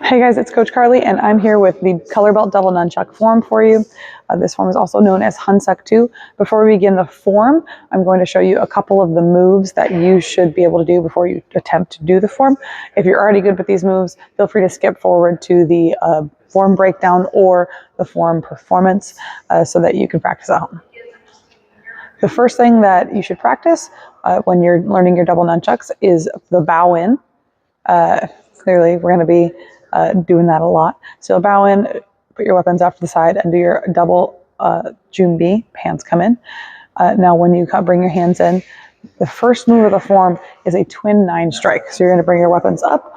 Hey guys, it's Coach Carly, and I'm here with the Color Belt Double Nunchuck form for you. This form is also known as Nunchuck 2. Before we begin the form, I'm going to show you a couple of the moves that you should be able to do before you attempt to do the form. If you're already good with these moves, feel free to skip forward to the form breakdown or the form performance so that you can practice at home. The first thing that you should practice when you're learning your double nunchucks is the bow in. Clearly, we're going to be doing that a lot. So bow in, put your weapons off to the side, and do your double Jumbi, hands come in. Now when you bring your hands in, the first move of the form is a twin 9 strike. So you're going to bring your weapons up,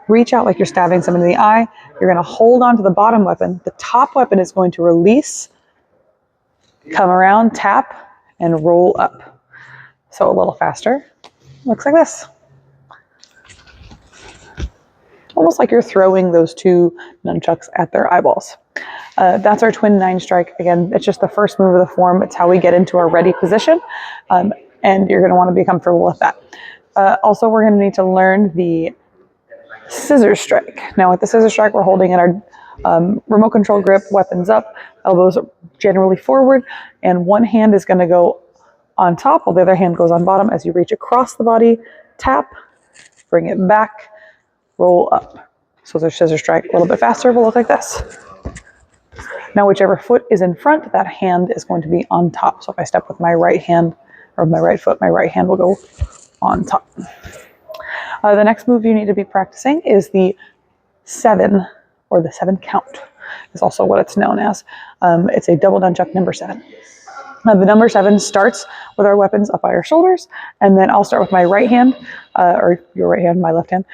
reach out like you're stabbing someone in the eye. You're going to hold on to the bottom weapon. The top weapon is going to release, come around, tap, and roll up. So a little faster. Looks like this. Almost like you're throwing those two nunchucks at their eyeballs. That's our twin 9 strike. Again, it's just the first move of the form. It's how we get into our ready position. And you're going to want to be comfortable with that. Also, we're going to need to learn the scissor strike. Now with the scissor strike, we're holding in our remote control grip, weapons up, elbows generally forward, and one hand is going to go on top while the other hand goes on bottom as you reach across the body, tap, bring it back, roll up. So their scissor strike a little bit faster will look like this. Now whichever foot is in front, that hand is going to be on top. So if I step with my right hand or my right foot, my right hand will go on top. The next move you need to be practicing is the 7, or the 7 count is also what it's known as. It's a double nunchuck number 7. The number 7 starts with our weapons up by our shoulders, and then I'll start with my right hand, or your right hand, my left hand.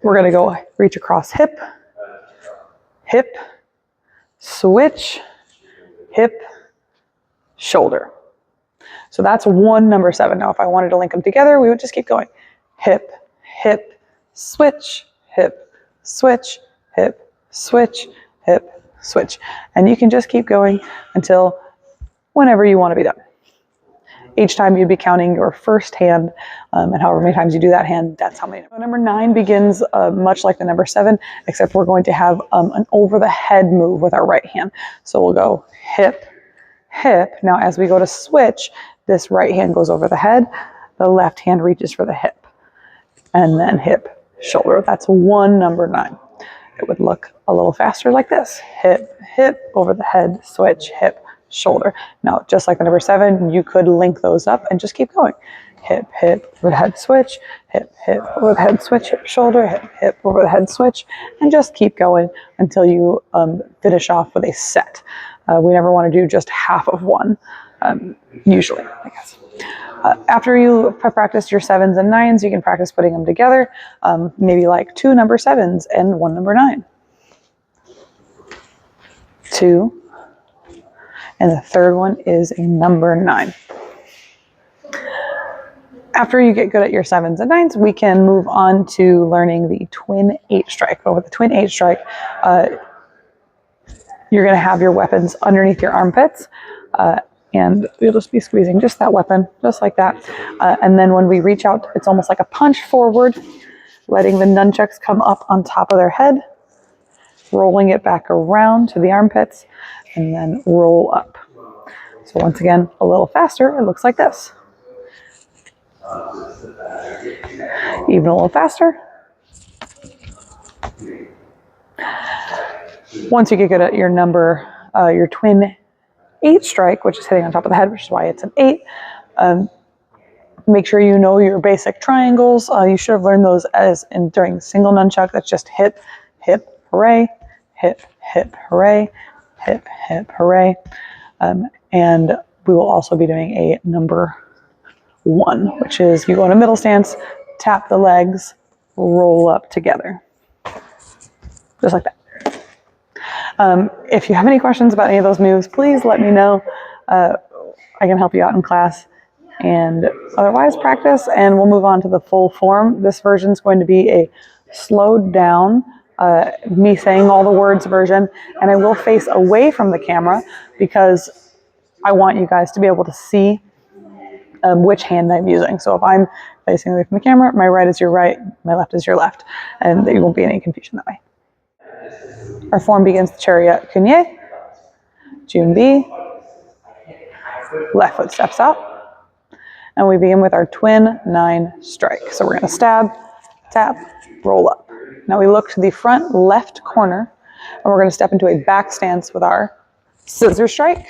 We're going to go reach across hip, hip, switch, hip, shoulder. So that's one number 7. Now, if I wanted to link them together, we would just keep going. Hip, hip, switch, hip, switch, hip, switch, hip, switch. And you can just keep going until whenever you want to be done. Each time you'd be counting your first hand, and however many times you do that hand, that's how many. Number 9 begins much like the number 7, except we're going to have an over the head move with our right hand. So we'll go hip, hip. Now as we go to switch, this right hand goes over the head, the left hand reaches for the hip, and then hip, shoulder. That's one number 9. It would look a little faster like this. Hip, hip, over the head, switch, hip, shoulder. Now, just like the number 7, you could link those up and just keep going. Hip, hip, over the head, switch, hip, hip, over the head, switch, hip, shoulder, hip, hip, over the head, switch, and just keep going until you finish off with a set. We never want to do just half of one, usually, I guess. After you practice your 7s and 9s, you can practice putting them together, maybe like 2 number 7s and 1 number 9. 2, and the third one is a number 9. After you get good at your 7s and 9s, we can move on to learning the twin 8 strike. But with the twin 8 strike, you're going to have your weapons underneath your armpits, and you'll just be squeezing just that weapon, just like that. And then when we reach out, it's almost like a punch forward, letting the nunchucks come up on top of their head, rolling it back around to the armpits, and then roll up. So once again, a little faster, it looks like this. Even a little faster. Once you get good at your your twin 8 strike, which is hitting on top of the head, which is why it's an 8, make sure you know your basic triangles. You should have learned those during single nunchuck. That's just hip, hip, hooray, hip, hip, hooray, hip, hip, hooray. And we will also be doing a number 1, which is you go in a middle stance, tap the legs, roll up together. Just like that. If you have any questions about any of those moves, please let me know. I can help you out in class. And otherwise, practice, and we'll move on to the full form. This version is going to be a slowed down, me saying all the words version, and I will face away from the camera because I want you guys to be able to see which hand I'm using. So if I'm facing away from the camera, my right is your right, my left is your left, and there won't be any confusion that way. Our form begins the chariot kunye, Junbi, left foot steps out, and we begin with our twin 9 strike. So we're going to stab, tap, roll up. Now we look to the front left corner, and we're going to step into a back stance with our scissor strike,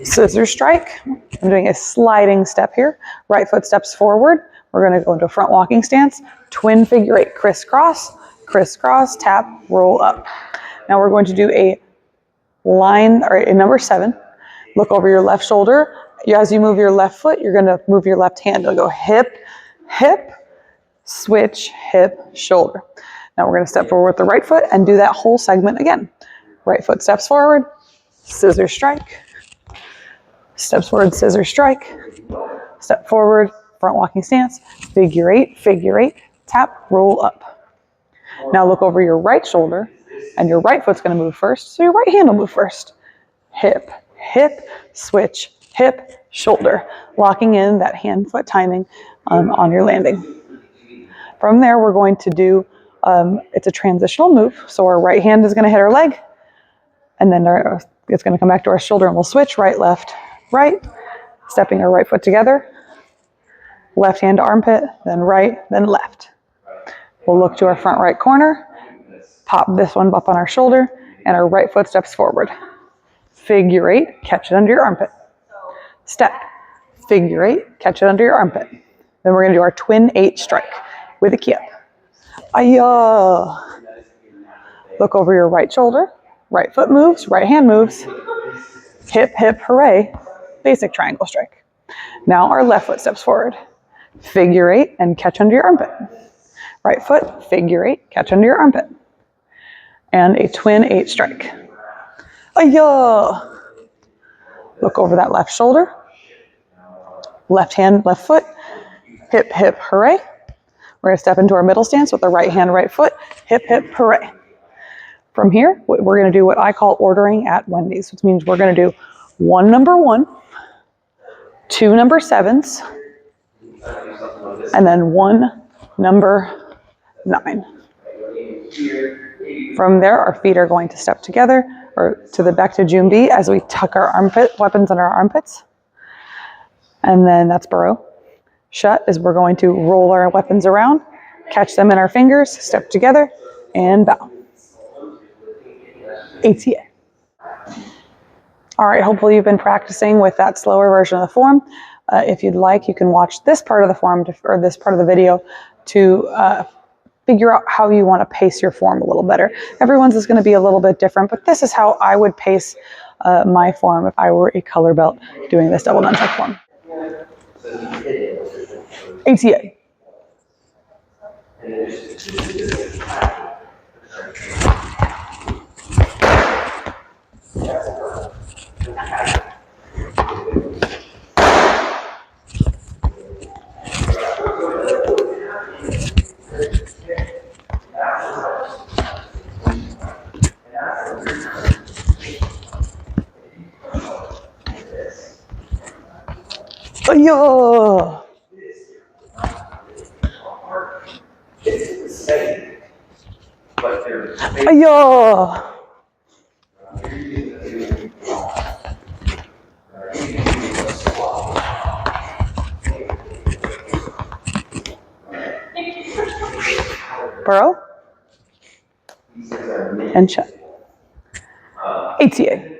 scissor strike. I'm doing a sliding step here. Right foot steps forward. We're going to go into a front walking stance, twin figure 8, crisscross, crisscross, tap, roll up. Now we're going to do a line, or a number 7. Look over your left shoulder. As you move your left foot, you're going to move your left hand. You'll go hip, hip, switch, hip, shoulder. Now we're going to step forward with the right foot and do that whole segment again. Right foot steps forward, scissor strike, steps forward, scissor strike, step forward, front walking stance, figure 8, tap, roll up. Now look over your right shoulder, and your right foot's going to move first, so your right hand will move first. Hip, hip, switch, hip, shoulder, locking in that hand-foot timing on your landing. From there, we're going to do, it's a transitional move, so our right hand is going to hit our leg, and then it's going to come back to our shoulder, and we'll switch right, left, right, stepping our right foot together, left hand to armpit, then right, then left. We'll look to our front right corner, pop this one up on our shoulder, and our right foot steps forward. Figure 8, catch it under your armpit. Step, figure 8, catch it under your armpit. Then we're going to do our twin 8 strike with a key up. Ayah. Look over your right shoulder, right foot moves, right hand moves. Hip, hip, hooray. Basic triangle strike. Now our left foot steps forward. Figure 8 and catch under your armpit. Right foot, figure 8, catch under your armpit. And a twin 8 strike. Ayah. Look over that left shoulder. Left hand, left foot. Hip, hip, hooray. We're going to step into our middle stance with the right hand, right foot. Hip, hip, hooray. From here, we're going to do what I call ordering at Wendy's, which means we're going to do 1 number 1, 2 number 7s, and then 1 number 9. From there, our feet are going to step together, or to the back to Junbi as we tuck our weapons under our armpits. And then that's burrow. Shut is we're going to roll our weapons around, catch them in our fingers, step together, and bow. ATA. All right, hopefully you've been practicing with that slower version of the form. If you'd like, you can watch this part of the form, or this part of the video, to figure out how you want to pace your form a little better. Everyone's is going to be a little bit different, but this is how I would pace my form if I were a color belt doing this double nunchuck form. ATA. Ayah. Ayah. Burrow and shut. ATA.